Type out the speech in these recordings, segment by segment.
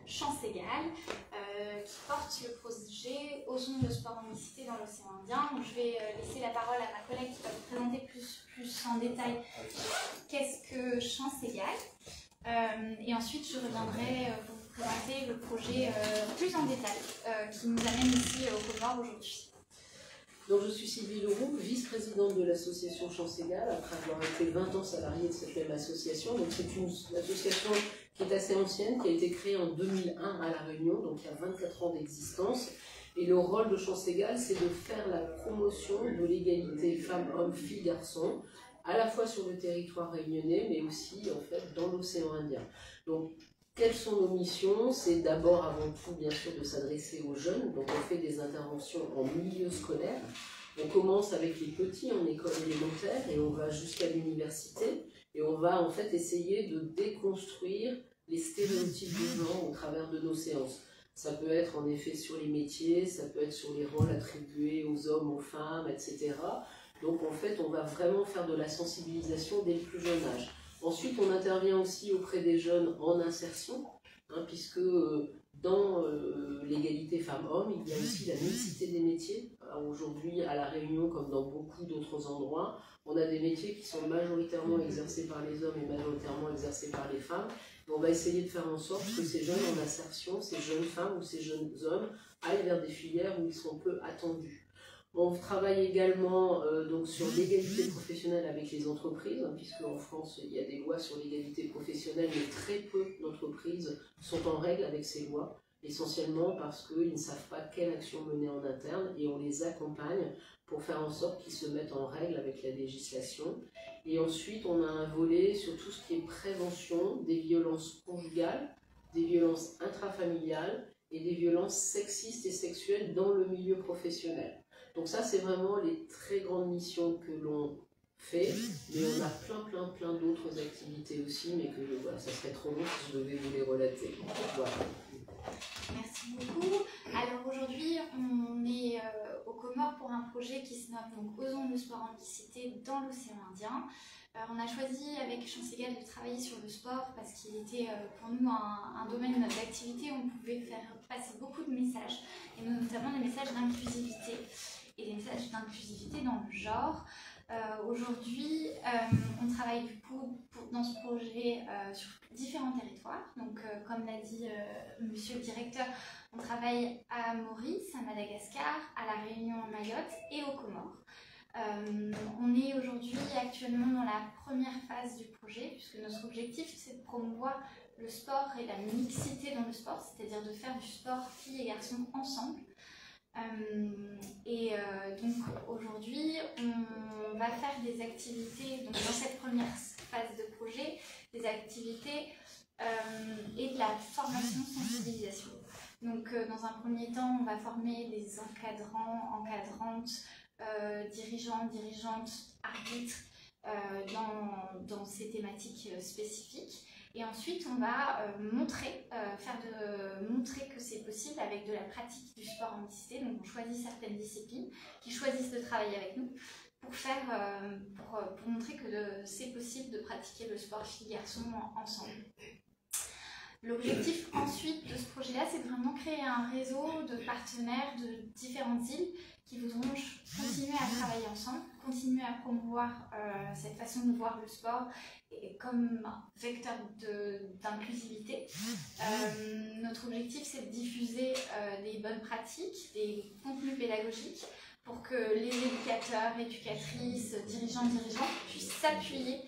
Chance Égale, qui porte le projet Osons le sport en mixité dans l'océan Indien. Donc, je vais laisser la parole à ma collègue qui va vous présenter plus en détail qu'est-ce que Chance Égale. Et ensuite, je reviendrai pour vous présenter le projet plus en détail qui nous amène ici au Comores aujourd'hui. Donc, je suis Sylvie Leroux, vice-présidente de l'association Chance Égale, après avoir été 20 ans salariée de cette même association. Donc, c'est une association qui est assez ancienne, qui a été créée en 2001 à La Réunion, donc il y a 24 ans d'existence. Et le rôle de Chance Égale, c'est de faire la promotion de l'égalité femmes-hommes, filles-garçons, à la fois sur le territoire réunionnais, mais aussi en fait dans l'océan Indien. Donc, quelles sont nos missions? C'est d'abord, avant tout, bien sûr, de s'adresser aux jeunes. Donc, on fait des interventions en milieu scolaire. On commence avec les petits en école élémentaire et on va jusqu'à l'université. Et on va en fait essayer de déconstruire les stéréotypes de genre au travers de nos séances. Ça peut être en effet sur les métiers, ça peut être sur les rôles attribués aux hommes, aux femmes, etc. Donc, en fait, on va vraiment faire de la sensibilisation dès le plus jeune âge. Ensuite, on intervient aussi auprès des jeunes en insertion, puisque dans l'égalité femmes-hommes, il y a aussi la mixité des métiers. Aujourd'hui, à La Réunion, comme dans beaucoup d'autres endroits, on a des métiers qui sont majoritairement exercés par les hommes et majoritairement exercés par les femmes. Et on va essayer de faire en sorte que ces jeunes en insertion, ces jeunes femmes ou ces jeunes hommes aillent vers des filières où ils sont peu attendus. On travaille également donc sur l'égalité professionnelle avec les entreprises, puisque en France, il y a des lois sur l'égalité professionnelle, mais très peu d'entreprises sont en règle avec ces lois, essentiellement parce qu'ils ne savent pas quelle action mener en interne, et on les accompagne pour faire en sorte qu'ils se mettent en règle avec la législation. Et ensuite, on a un volet sur tout ce qui est prévention des violences conjugales, des violences intrafamiliales et des violences sexistes et sexuelles dans le milieu professionnel. Donc ça, c'est vraiment les très grandes missions que l'on fait, mais on a plein d'autres activités aussi, mais que voilà, ça serait trop long si je devais vous les relater. Voilà. Merci beaucoup. Alors aujourd'hui, on est aux Comores pour un projet qui se nomme donc Osons le sport en mixité dans l'océan Indien. On a choisi avec Chance Égale de travailler sur le sport parce qu'il était pour nous un domaine d'activité où on pouvait faire passer beaucoup de messages, et notamment des messages d'inclusivité. Et des messages d'inclusivité dans le genre. Aujourd'hui, on travaille du coup dans ce projet sur différents territoires. Donc, comme l'a dit monsieur le directeur, on travaille à Maurice, à Madagascar, à La Réunion, à Mayotte et aux Comores. On est aujourd'hui actuellement dans la première phase du projet, puisque notre objectif c'est de promouvoir le sport et la mixité dans le sport, c'est-à-dire de faire du sport filles et garçons ensemble. Donc aujourd'hui, on va faire des activités, donc dans cette première phase de projet, des activités et de la formation sensibilisation. Donc dans un premier temps, on va former des encadrants, encadrantes, dirigeants, dirigeantes, arbitres dans ces thématiques spécifiques. Et ensuite, on va montrer que c'est possible avec de la pratique du sport en mixité. Donc, on choisit certaines disciplines qui choisissent de travailler avec nous pour montrer que c'est possible de pratiquer le sport filles-garçons ensemble. L'objectif ensuite de ce projet-là, c'est de vraiment créer un réseau de partenaires de différentes îles qui voudront continuer à travailler ensemble, continuer à promouvoir cette façon de voir le sport comme vecteur d'inclusivité. Notre objectif, c'est de diffuser des bonnes pratiques, des contenus pédagogiques pour que les éducateurs, éducatrices, dirigeants puissent s'appuyer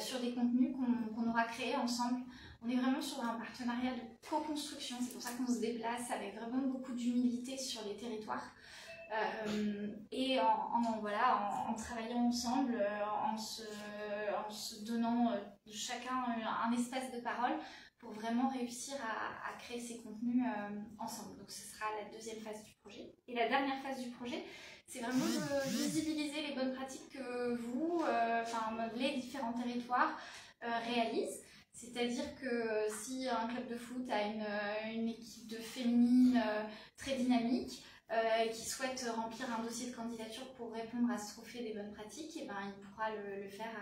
sur des contenus qu'on aura créés ensemble. On est vraiment sur un partenariat de co-construction, c'est pour ça qu'on se déplace avec vraiment beaucoup d'humilité sur les territoires. Et en travaillant ensemble, en se donnant chacun un espace de parole pour vraiment réussir à créer ces contenus ensemble. Donc ce sera la deuxième phase du projet. Et la dernière phase du projet, c'est vraiment de visibiliser les bonnes pratiques que les différents territoires réalisent. C'est-à-dire que si un club de foot a une équipe de féminines très dynamique, qui souhaite remplir un dossier de candidature pour répondre à ce trophée des bonnes pratiques, et ben, il pourra le faire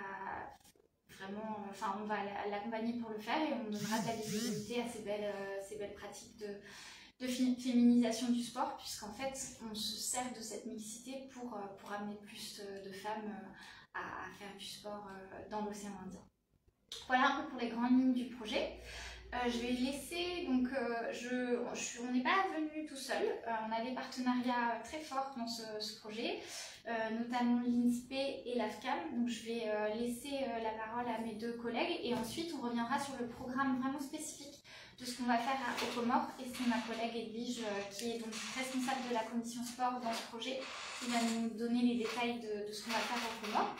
vraiment, on va l'accompagner pour le faire et on donnera de la visibilité à ces belles pratiques de féminisation du sport, puisqu'en fait on se sert de cette mixité pour amener plus de femmes à faire du sport dans l'océan Indien. Voilà un peu pour les grandes lignes du projet. Je vais laisser, donc on n'est pas venu tout seul, on a des partenariats très forts dans ce projet, notamment l'INSPE et l'AFCAM. Donc je vais laisser la parole à mes 2 collègues et ensuite on reviendra sur le programme vraiment spécifique de ce qu'on va faire aux Comores, et c'est ma collègue Edwige qui est donc responsable de la commission sport dans ce projet qui va nous donner les détails de ce qu'on va faire aux Comores.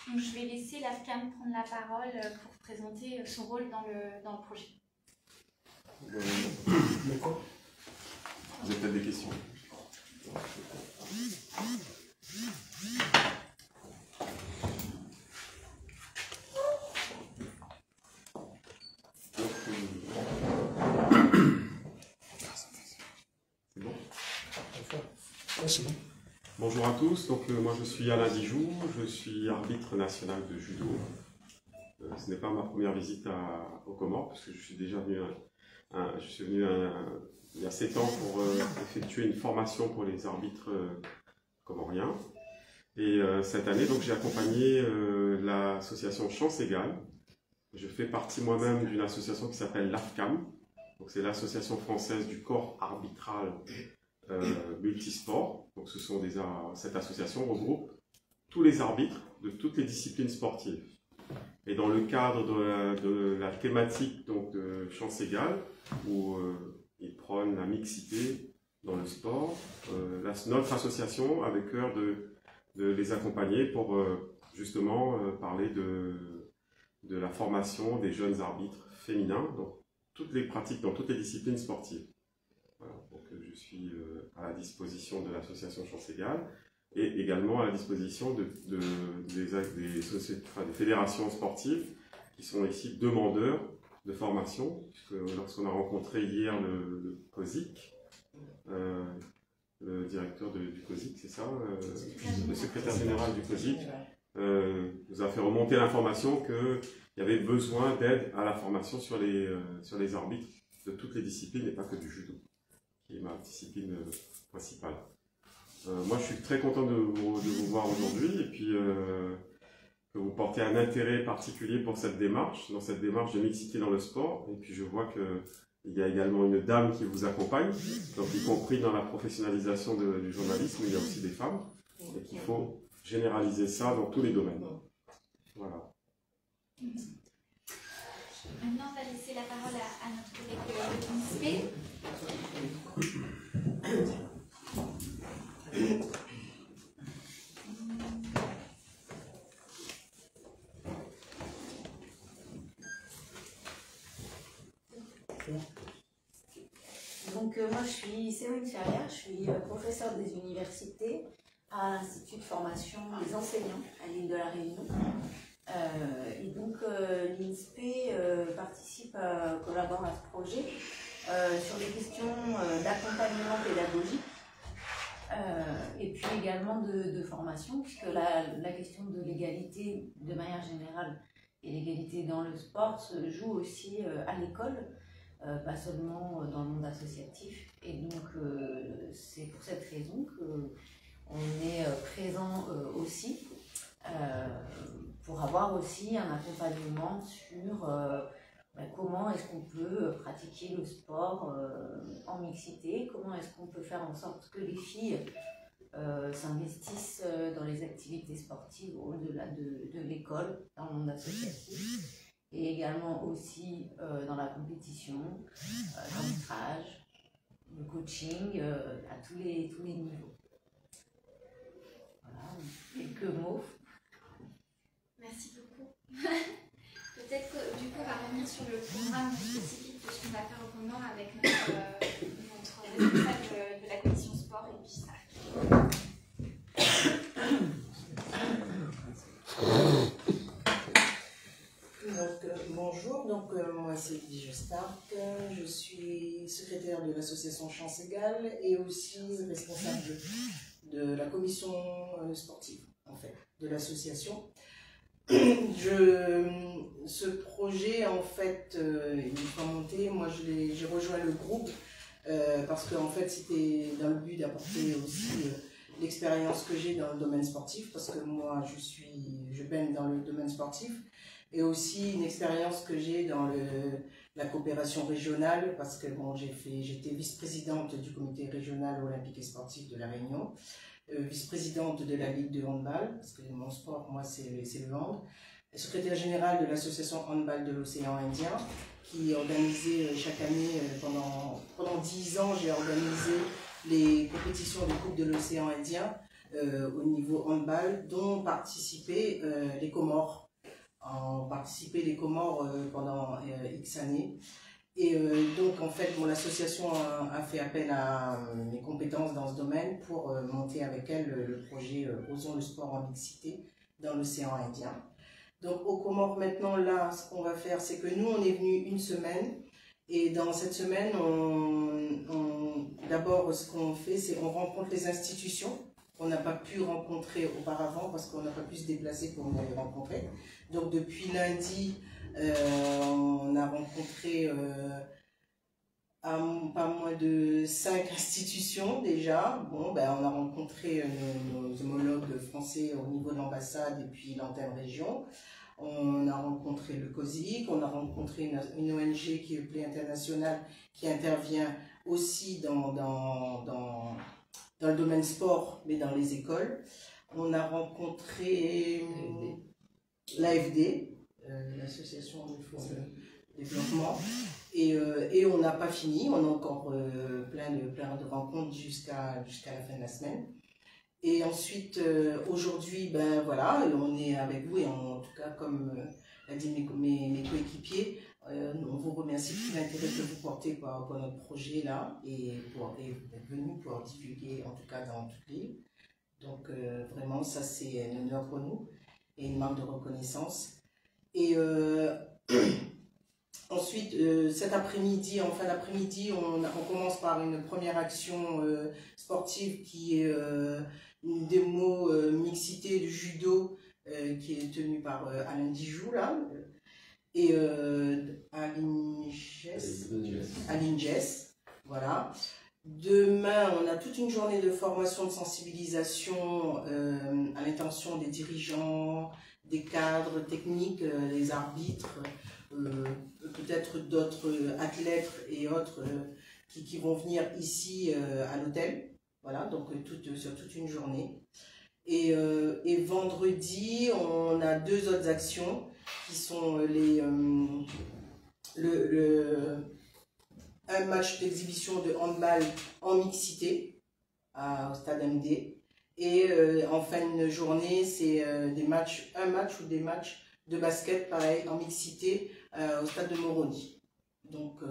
Donc je vais laisser l'AFCAM prendre la parole pour présenter son rôle dans le projet. D'accord. Vous avez peut-être des questions? C'est bon? Ouais, c'est bon. Bonjour à tous, donc moi je suis Alain Dijoux, je suis arbitre national de judo. Ce n'est pas ma première visite aux Comores, parce que je suis déjà venu il y a 7 ans pour effectuer une formation pour les arbitres comoriens. Et cette année, donc, j'ai accompagné l'association Chance Égale. Je fais partie moi-même d'une association qui s'appelle l'AFCAM. Donc, c'est l'association française du corps arbitral multisport. Donc, cette association regroupe tous les arbitres de toutes les disciplines sportives. Et dans le cadre de la thématique donc, de Chance Égale, où ils prônent la mixité dans le sport, notre association a le cœur de les accompagner pour justement parler de la formation des jeunes arbitres féminins dans toutes les pratiques, dans toutes les disciplines sportives. Voilà, donc je suis à la disposition de l'association Chance Égale et également à la disposition des fédérations sportives qui sont ici demandeurs de formation, puisque lorsqu'on a rencontré hier le COSIC, le directeur du COSIC, c'est ça, le secrétaire général du COSIC, nous a fait remonter l'information qu'il y avait besoin d'aide à la formation sur les arbitres de toutes les disciplines et pas que du judo, qui est ma discipline principale. Moi, je suis très content de vous voir aujourd'hui et puis que vous portez un intérêt particulier pour cette démarche, dans cette démarche de mixité dans le sport. Et puis je vois qu'il y a également une dame qui vous accompagne, donc y compris dans la professionnalisation du journalisme, il y a aussi des femmes, et qu'il faut généraliser ça dans tous les domaines. Voilà. Maintenant, on va laisser la parole à notre collègue l'INSPE. Donc moi je suis Séverine Ferrière, je suis professeure des universités à l'Institut de formation des enseignants à l'île de la Réunion. Et donc l'INSPE participe, collabore à ce projet sur des questions d'accompagnement pédagogique et puis également de formation, puisque la question de l'égalité de manière générale et l'égalité dans le sport se joue aussi à l'école. Pas seulement dans le monde associatif, et donc c'est pour cette raison qu'on est présent aussi pour avoir aussi un accompagnement sur comment est-ce qu'on peut pratiquer le sport en mixité, comment est-ce qu'on peut faire en sorte que les filles s'investissent dans les activités sportives au-delà de l'école, dans le monde associatif. Et également aussi dans la compétition, l'arbitrage, le coaching, à tous les niveaux. Voilà, quelques mots. Merci beaucoup. Peut-être que du coup, on va revenir sur le programme spécifique de ce qu'on va faire au Comores avec notre responsable de la commission sport et puis ça. Bonjour, moi c'est Edwige Stark, je suis secrétaire de l'association Chance Égale et aussi responsable de la commission sportive en fait, de l'association. Ce projet, en fait, il est monté. Moi, j'ai rejoint le groupe parce que en fait, c'était dans le but d'apporter aussi l'expérience que j'ai dans le domaine sportif, parce que moi, je baigne dans le domaine sportif, et aussi une expérience que j'ai dans la coopération régionale, parce que bon, j'étais vice-présidente du comité régional olympique et sportif de La Réunion, vice-présidente de la Ligue de handball, parce que mon sport, moi, c'est le hand, secrétaire générale de l'association handball de l'océan Indien, qui organisait chaque année, pendant 10 ans, j'ai organisé les compétitions de Coupe de l'océan Indien au niveau handball, dont participaient les Comores. Ont participé les Comores pendant X années. Et donc, en fait, mon association a fait appel à mes compétences dans ce domaine pour monter avec elle le projet Osons le sport en mixité dans l'océan Indien. Donc, aux Comores, maintenant, là, ce qu'on va faire, c'est que nous, on est venu une semaine. Et dans cette semaine, d'abord, ce qu'on fait, c'est qu'on rencontre les institutions qu'on n'a pas pu rencontrer auparavant parce qu'on n'a pas pu se déplacer pour les rencontrer. Donc, depuis lundi, on a rencontré pas moins de 5 institutions déjà. Bon, ben, on a rencontré nos homologues français au niveau de l'ambassade et puis l'antenne région. On a rencontré le COSIC, on a rencontré une ONG qui est Play International, qui intervient aussi dans le domaine sport, mais dans les écoles. On a rencontré l'AFD, l'association de développement, et on n'a pas fini, on a encore plein de rencontres jusqu'à la fin de la semaine. Et ensuite, aujourd'hui, ben voilà, on est avec vous, et en tout cas, comme l'a dit mes coéquipiers, on vous remercie pour l'intérêt que vous portez pour notre projet là, et d'être venu pour divulguer, en tout cas dans toute l'île. Donc vraiment, ça c'est un honneur pour nous, et une marque de reconnaissance. Et ensuite, cet après-midi, en fin d'après-midi, on commence par une première action sportive qui est une démo mixité du judo qui est tenue par Alain Dijou, là, et Aline Jess, voilà. Demain, on a toute une journée de formation, de sensibilisation à l'intention des dirigeants, des cadres techniques, des arbitres, peut-être d'autres athlètes et autres qui vont venir ici à l'hôtel. Voilà, donc sur toute une journée. Et vendredi, on a 2 autres actions qui sont un match d'exhibition de handball en mixité au stade MD. Et en fin de journée, c'est un match ou des matchs de basket, pareil, en mixité au stade de Moroni. Donc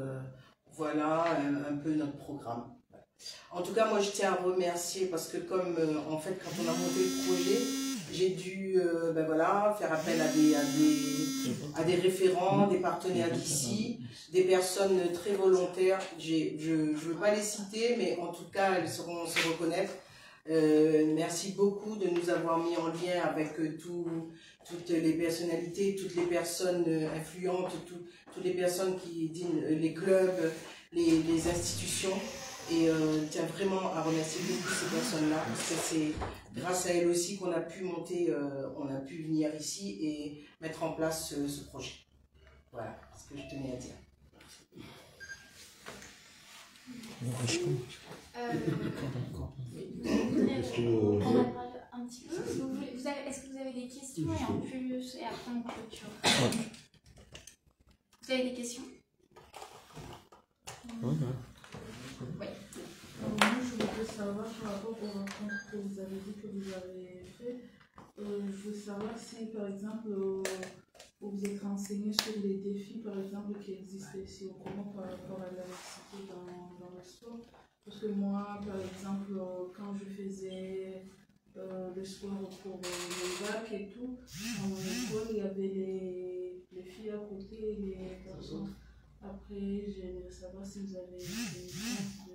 voilà un peu notre programme. En tout cas, moi je tiens à remercier parce que comme en fait quand on a monté le projet, j'ai dû ben voilà, faire appel à des référents, des partenaires d'ici, des personnes très volontaires. Je ne veux pas les citer, mais en tout cas elles sauront se reconnaître. Merci beaucoup de nous avoir mis en lien avec toutes les personnalités, toutes les personnes influentes, toutes les personnes qui disent les clubs, les institutions. Et je tiens vraiment à remercier beaucoup ces personnes-là, parce que c'est grâce à elles aussi qu'on a pu monter, on a pu venir ici et mettre en place ce projet. Voilà ce que je tenais à dire. Un petit peu. Est-ce que vous avez des questions et en plus, et après on clôture. Vous avez des questions? Oui. Moi, je voudrais savoir par rapport aux rencontres que vous avez dit que vous avez fait. Je veux savoir si, par exemple, vous êtes renseigné sur les défis, par exemple, qui existent ici au Congo par rapport à la mixité dans le sport. Parce que moi, par exemple, quand je faisais le sport pour le bac et tout, dans mon école, il y avait les filles à côté et les garçons. Après, j'aimerais savoir si vous avez des exemples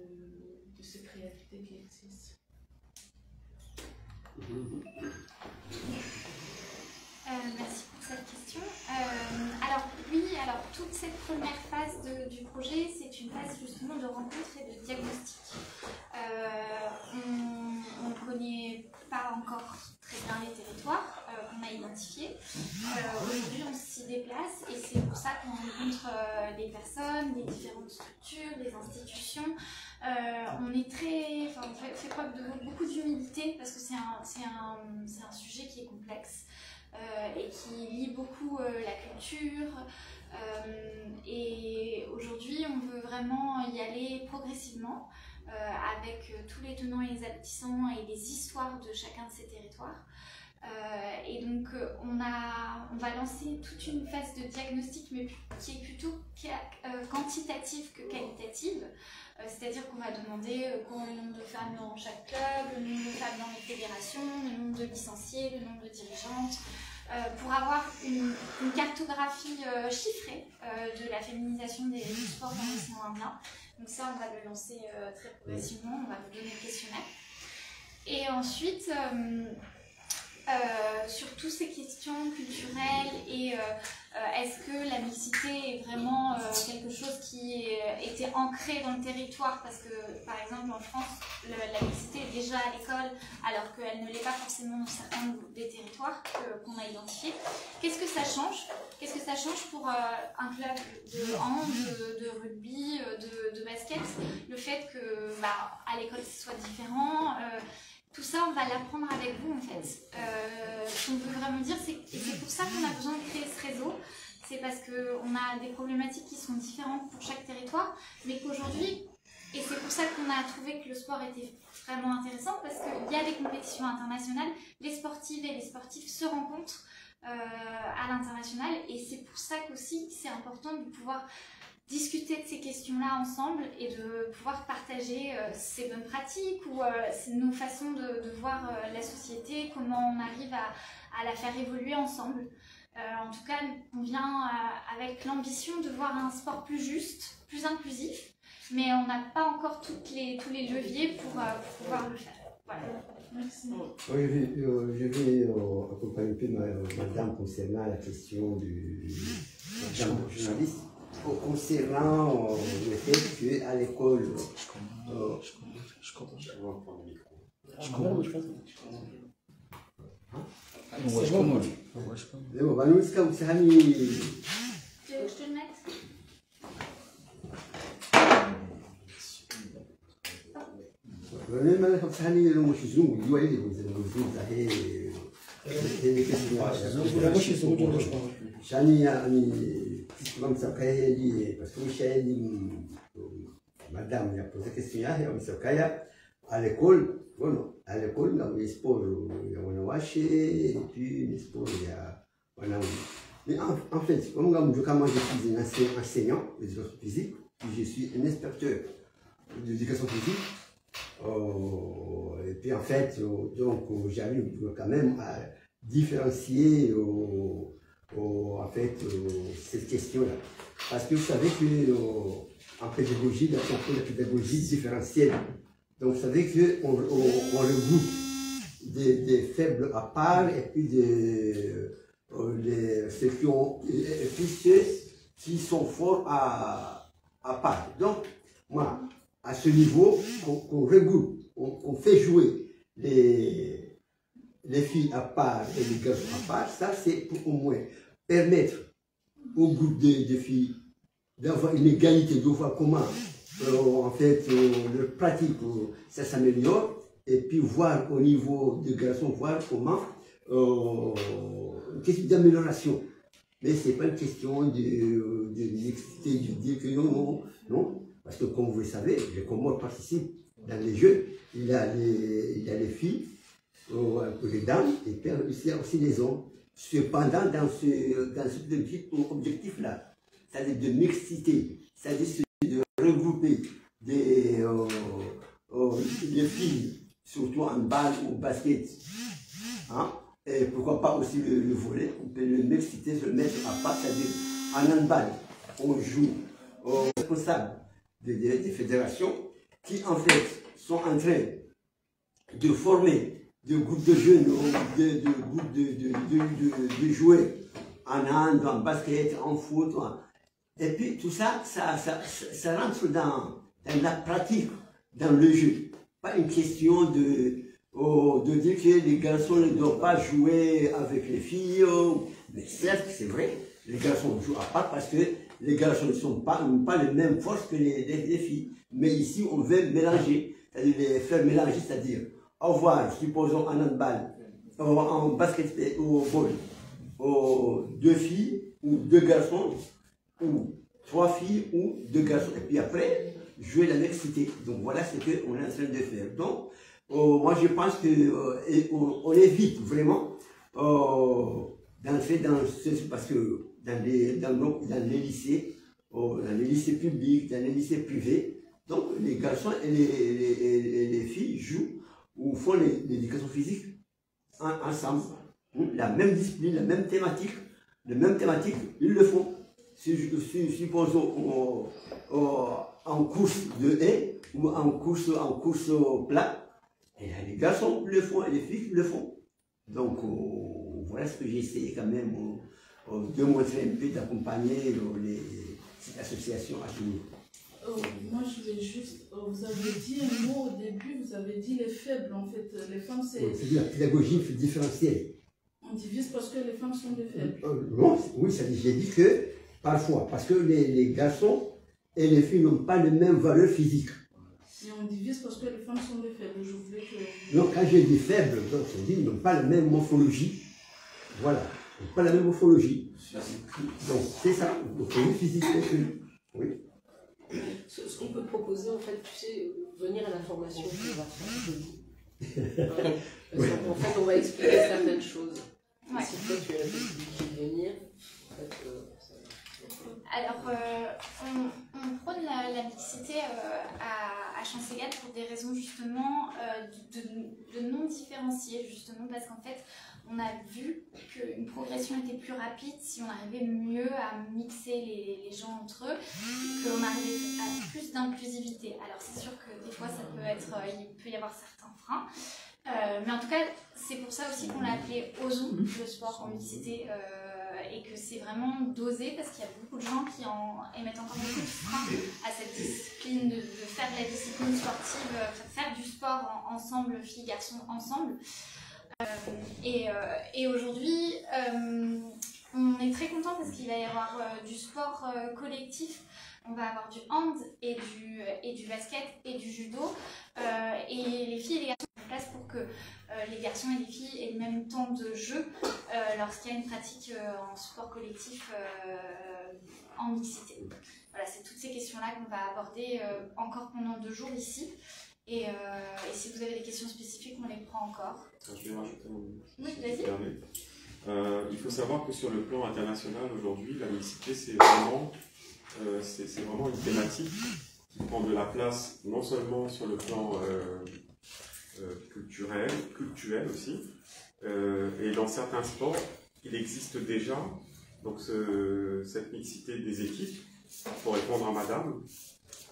de cette réalité qui existe. Merci pour cette question. Alors oui, alors toute cette première phase du projet, c'est une phase justement de rencontre et de diagnostic. On ne connaît pas encore très bien les territoires qu'on a identifiés. Aujourd'hui, on s'y déplace et c'est pour ça qu'on rencontre les personnes, les différentes structures, les institutions. On fait preuve de beaucoup d'humilité parce que c'est un sujet qui est complexe. Et qui lie beaucoup la culture. Et aujourd'hui, on veut vraiment y aller progressivement avec tous les tenants et les aboutissants et les histoires de chacun de ces territoires. Et donc, on va lancer toute une phase de diagnostic, mais qui est plutôt quantitative que qualitative. C'est-à-dire qu'on va demander le nombre de femmes dans chaque club, le nombre de femmes dans les fédérations, le nombre de licenciés, le nombre de dirigeantes, pour avoir une cartographie chiffrée de la féminisation du sport dans l'océan Indien. Donc ça, on va le lancer très progressivement, on va vous donner le questionnaire. Et ensuite, sur toutes ces questions culturelles et est-ce que la mixité est vraiment quelque chose qui était ancré dans le territoire, parce que par exemple en France la mixité est déjà à l'école alors qu'elle ne l'est pas forcément dans certains des territoires qu'on a identifiés. Qu'est-ce que ça change? Qu'est-ce que ça change pour un club de hand, de rugby, de basket, le fait que à l'école ce soit différent? Tout ça, on va l'apprendre avec vous en fait. Ce qu'on veut vraiment dire, et c'est pour ça qu'on a besoin de créer ce réseau, c'est parce qu'on a des problématiques qui sont différentes pour chaque territoire, mais qu'aujourd'hui, et c'est pour ça qu'on a trouvé que le sport était vraiment intéressant, parce qu'il y a des compétitions internationales, les sportives et les sportifs se rencontrent à l'international, et c'est pour ça qu'aussi c'est important de pouvoir discuter de ces questions-là ensemble et de pouvoir partager ces bonnes pratiques ou nos façons de voir la société, comment on arrive à la faire évoluer ensemble. En tout cas, on vient avec l'ambition de voir un sport plus juste, plus inclusif, mais on n'a pas encore tous les leviers pour pouvoir le faire. Voilà. Merci. Je vais accompagner un peu madame concernant la question du journaliste. Concernant le fait qu'à l'école, je comprends. Je comprends le micro. Je comprends. Madame a posé la question à l'école, bueno, à l'école, dans les sports, il y a un wash et puis les sports, il y a un mais en fait, comme je suis un enseignant d'éducation physique, je suis un inspecteur d'éducation physique, et puis en fait, donc j'arrive quand même à différencier en fait, cette question-là. Parce que vous savez qu'en pédagogie, il y a la pédagogie différentielle. Donc vous savez qu'on regroupe des faibles à part et puis ceux qui sont forts à part. Donc, moi, à ce niveau, on regroupe, on fait jouer les filles à part et les garçons à part, ça c'est pour au moins permettre au groupe de filles d'avoir une égalité, de voir comment en fait leur pratique ça s'améliore, et puis voir au niveau des garçons, voir comment une question d'amélioration. Mais ce n'est pas une question de mixité, de dire que non, parce que comme vous le savez, les Comores participent dans les jeux, il y a les filles, les dames, et puis il y a aussi les hommes. Cependant, dans ce objectif-là, c'est-à-dire de mixité, c'est-à-dire de regrouper les filles, surtout en balle ou basket, hein, et pourquoi pas aussi le volley, on peut le mixité, se le mettre à part, c'est-à-dire en handball, on joue aux responsables des fédérations qui en fait sont en train de former de groupes de jeunes, de groupes de jouets en hand, en basket, en foot. Et puis tout ça, ça rentre dans la pratique, dans le jeu. Pas une question de dire que les garçons ne doivent pas jouer avec les filles. Mais certes, c'est vrai, les garçons jouent à part parce que les garçons n'ont pas les mêmes forces que les filles. Mais ici, on veut mélanger, c'est-à-dire les faire mélanger, c'est-à-dire avoir, supposons, en handball, en basket, au ball, 2 filles ou 2 garçons, ou 3 filles ou 2 garçons. Et puis après, jouer la mixité. Donc voilà ce qu'on est en train de faire. Donc, moi je pense qu'on évite vraiment d'entrer dans ce, parce que dans les lycées publics, dans les lycées privés, donc les garçons et les filles jouent ou font l'éducation physique ensemble. La même discipline, la même thématique, ils le font. Supposons en course de haie ou en course plat, et là, les garçons le font et les filles le font. Donc voilà ce que j'ai essayé quand même de montrer un peu, d'accompagner cette association à ce niveau. Moi je vais juste, vous avez dit un mot au début, vous avez dit les faibles en fait, les femmes c'est... C'est la pédagogie différentielle. On divise parce que les femmes sont des faibles. Non, oui, j'ai dit que parfois, parce que les garçons et les filles n'ont pas les mêmes valeurs physiques. Et on divise parce que les femmes sont des faibles. Je voulais que... Non, quand j'ai dit faibles, donc je dis ils n'ont pas la même morphologie. Voilà, ils n'ont pas la même morphologie. Donc c'est ça, morphologie physique. Oui. Ce qu'on peut proposer, en fait, tu sais, venir à la formation qu'on va faire. En fait, on va expliquer certaines choses. Ouais. Si toi tu as la possibilité de venir, en fait, Alors, on prône la mixité à Champs-Égales pour des raisons justement de non différencier, justement parce qu'en fait, on a vu qu'une progression était plus rapide si on arrivait mieux à mixer les gens entre eux, qu'on arrivait à plus d'inclusivité. Alors c'est sûr que des fois, il peut y avoir certains freins. Mais en tout cas, c'est pour ça aussi qu'on l'a appelé Osons le sport en mixité et que c'est vraiment dosé parce qu'il y a beaucoup de gens qui émettent encore beaucoup de freins à cette discipline de faire de la discipline sportive, faire du sport ensemble, filles, garçons ensemble. Et aujourd'hui, on est très content parce qu'il va y avoir du sport collectif. On va avoir du hand et du basket et du judo. Et les filles et les garçons ont place pour que les garçons et les filles aient le même temps de jeu lorsqu'il y a une pratique en sport collectif en mixité. Voilà, c'est toutes ces questions-là qu'on va aborder encore pendant 2 jours ici. Et si vous avez des questions spécifiques, on les prend encore. Je vais rajouter mon... Oui, vas-y. Il faut savoir que sur le plan international, aujourd'hui, la mixité, c'est vraiment une thématique qui prend de la place non seulement sur le plan culturel aussi, et dans certains sports, il existe déjà donc cette mixité des équipes. Pour répondre à madame,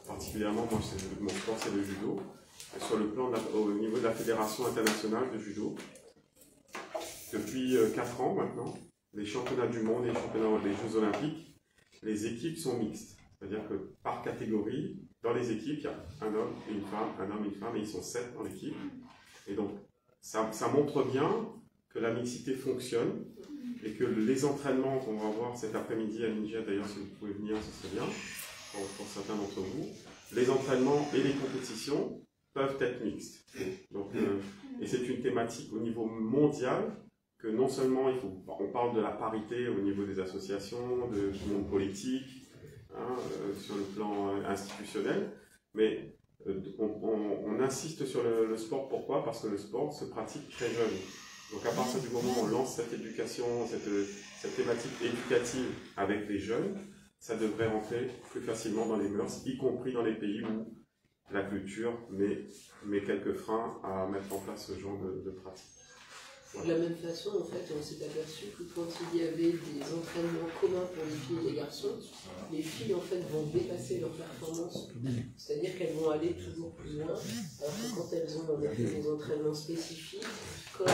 particulièrement, moi, mon sport, c'est le judo. Sur le plan au niveau de la Fédération internationale de judo, depuis 4 ans maintenant, les championnats du monde et les Jeux olympiques, les équipes sont mixtes. C'est-à-dire que par catégorie, dans les équipes, il y a un homme et une femme, et ils sont 7 dans l'équipe. Et donc, ça montre bien que la mixité fonctionne et que les entraînements qu'on va avoir cet après-midi à Ninja, d'ailleurs, si vous pouvez venir, ce serait bien, pour certains d'entre vous, les entraînements et les compétitions peuvent être mixtes. Donc, et c'est une thématique au niveau mondial que non seulement on parle de la parité au niveau des associations, du monde politique, sur le plan institutionnel, mais on insiste sur le sport. Pourquoi? Parce que le sport se pratique très jeune. Donc à partir du moment où on lance cette éducation, cette thématique éducative avec les jeunes, ça devrait rentrer plus facilement dans les mœurs, y compris dans les pays où la culture met quelques freins à mettre en place ce genre de pratique. De la même façon, en fait, on s'est aperçu que quand il y avait des entraînements communs pour les filles et les garçons, les filles en fait vont dépasser leur performance. C'est-à-dire qu'elles vont aller toujours plus loin, alors que quand elles ont en effet des entraînements spécifiques, comme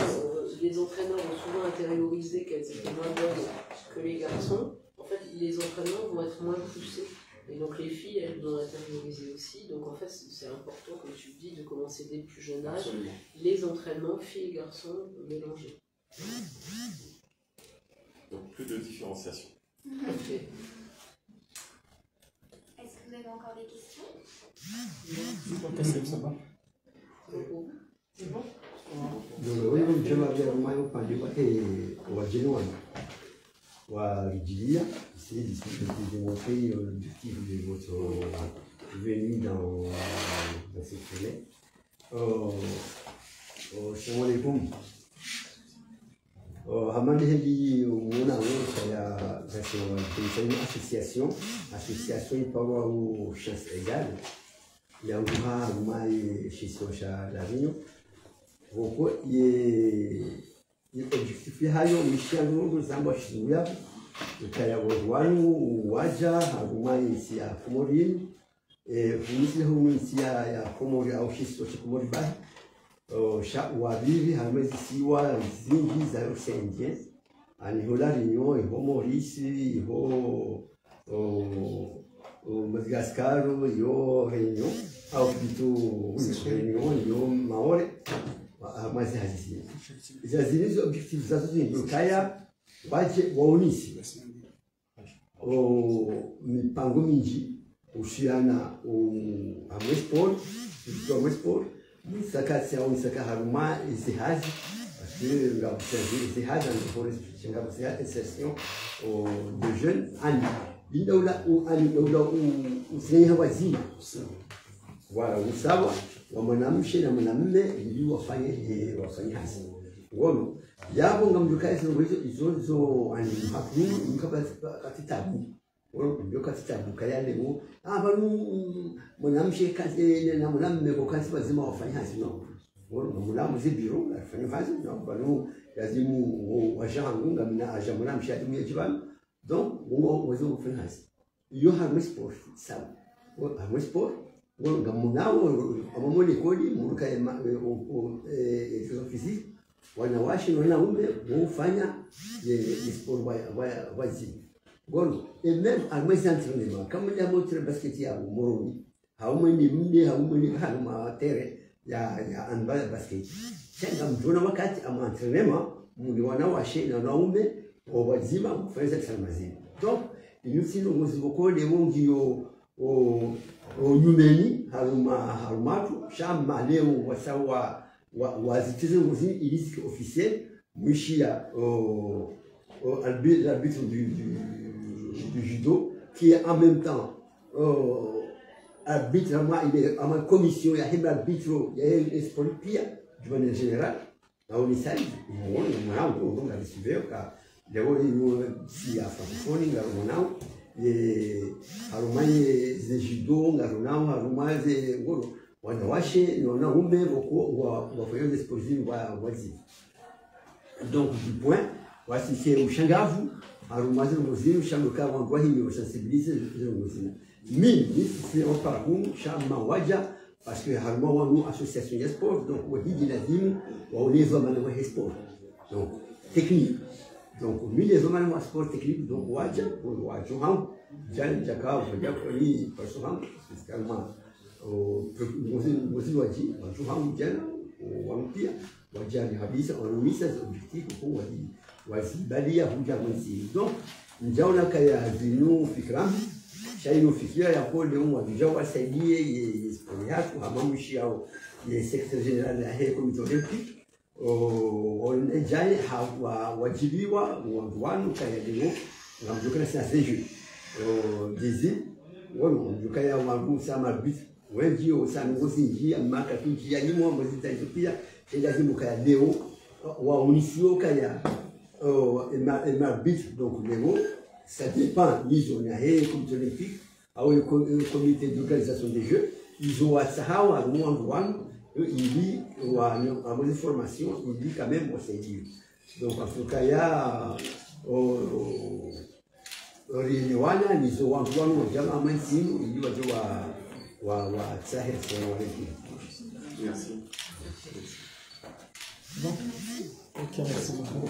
les entraîneurs ont souvent intériorisé qu'elles étaient moins bonnes que les garçons, en fait, les entraînements vont être moins poussés. Et donc les filles, elles vont intérioriser aussi. Donc en fait, c'est important, comme tu le dis, de commencer dès le plus jeune âge, les entraînements filles et garçons mélangés. Donc plus de différenciation. Okay. Est-ce que vous avez encore des questions? C'est bon. J'ai montré l'objectif de votre venue dans cette semaine. Salam alaikum. Hamadi Mouna, c'est une association par aux chances égales. Il y a un grand chez Socha Lavignon. Il y a objectif de Michel Zambouya. Ukaya wanu waja harumai nsi ya Komori funisi humu nsi ya Komori au shiso cha Komori bai sha wabiri harumai siwa zingi za Océanien ani hola Réunion ho Maurice ho Madagascar yo Réunion au plutôt Réunion yo Maore mas hazisi hizo objectives za ukaya waje waonisi mipango mingi ushirana amwesport amwesport misaka unisaka haruma izihazi parce que izihazi ngabo c'est insertion de jeunes ani bindola ani dola usenya wazima wala usawa wa mwanamke na mwanamume ili wafanye hasi ngono yabo ngamjukaisi izo ani hakuni mkapatitabu ndio katitabu kayale ngo abantu mwanamke kazi na mwanamume kwa kazi lazima wafanye hasi no ngono mulamu zibiro afanye hasi no banu lazimu wajangu ngamina aja mwanamke atumie jibana donc ngo wazo kufanya hasi yo harme sport sawa harme sport ngo ngamunao amamoni kodi muruka physique wanawake na wanaume wafanya sport wazi gono et même à mes entraînements comme il y a montré basket ya moroni haumweni mde haumweni kama tere ya handball basket chenga mtuna wakati ama entraînement muli wanawake na wanaume wazima kufanya exercice donc inutsino muzibokole wongio nyumeni harumatu shamba leo wasawa wazitize ngozi ilisi officiel mishia l'arbitre du judo qui est en même temps arbitre il est en commission il y a un arbitre il y a un sport pia de manière générale là on essaye on a décidé que leo si a francophone ngarona et harumai ze judo ngarona harumai ze ngoro wanawake na wanaume wafanya dispositif wazi donc du point voici c'est ushangavu arumaze ngozi ushanguka wangwa hiyo sensibiliser ngozi mimi c'est on parcours chama waja parce que haruma wangu association de sport donc wahidi lazimu wauleza maana wa sport donc technique donc mimi les hommes en sport technique donc waja ham jan jaka waja koni personam spécialement ngozi waji ham jan wampia wajani habisa wanumisa objectif kwa wazibalia huja mwenzi donc njaona kaya zinu fikra shaino fikira ya kole umwa bija wasaidie sport yako hamamushi au le secteur général la he comité olympique on ejai wajibiwa wanu kaya leo ngamjukana sasa jeu dizi wao njukaya wangu sama bit wengi osana ngozinji amaka tunji ya nyimo mwezi pia lazima kaya leo waonisio kaya un arbitre donc leo ça dépend ils ont un comité olympique au comité d'organisation des jeux ils ont à sahawa one il dit, à mon information, il dit quand même c'est Dieu. Donc en tout cas, il y a Riniwana, ni zo wantu wanu wajama amansimu, il dit wa tsahe c'est Merci. Bon. Ok, merci beaucoup.